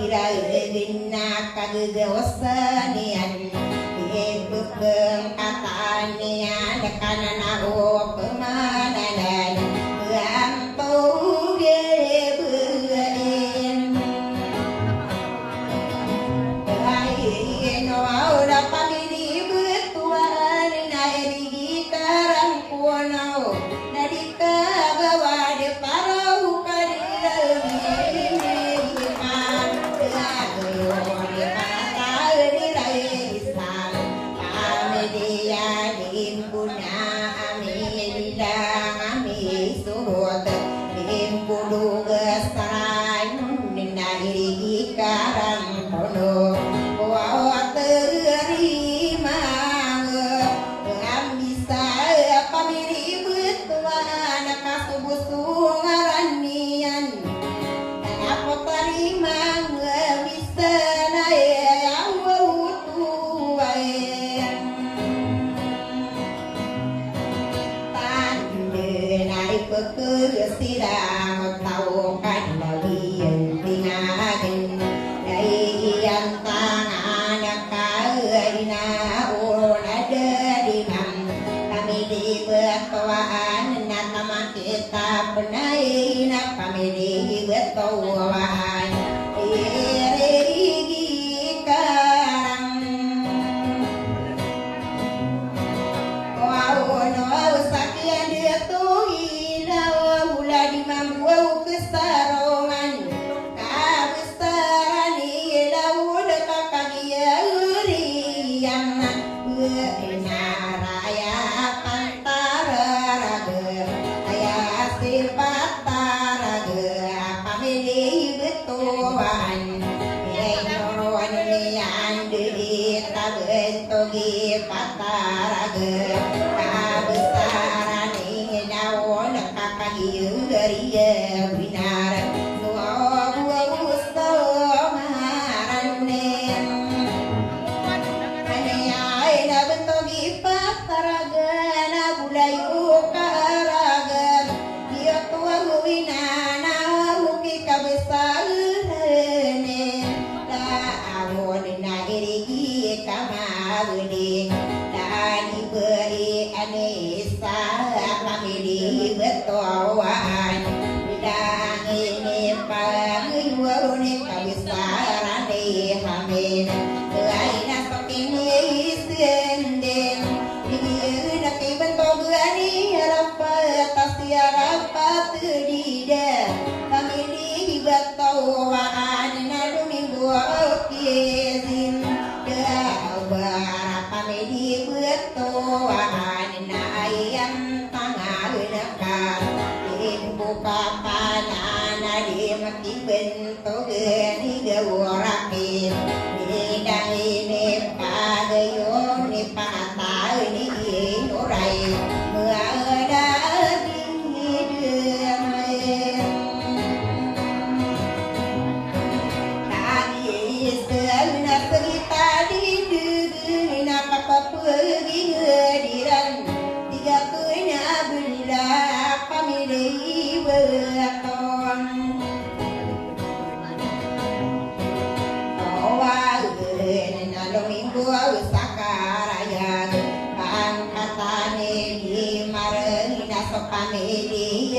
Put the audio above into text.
dina kagegawasanian ibukeng katanian kanana o pemananan lampau gebein ayeuna udah pamili betuan nairi karang kuno nadika gawa de parau kadileuh sidang tau kan lawian tingagen daian tangan kaeuna una dedimam kami dibetoan natama kita benaina kami dibetoan irigi karang wow no sakian dia tuh mampu kesarongan kabesaran ilaud kakagia uriang raya pantara raga aya sipatara pamili betuan nyoruan lian deui tabentogi patara kabesaran inaon kakagia Ria binar doa busto mahanen anai na bentogi pataragana bulayu karagan dia tua winana muki kabesarene la awon na irigi kamagede dani beri anesa pamili betoan ini pangurune kabisarane hamen laina sakini senden diina kibentogani rapat tasirapat dida kami dibatoan nadumi buokizin dabar kami dibetoan ayam tangalunakan buka panana di mati bentuk geni gawarakin didang ini pagayon ni patah ini nurai muada di demain tadi sebenarnya cerita di dunia apa pergi ngediran tiga punya benda pamili beton awagen nalominggu sakaraya pangkatane di marena sopamili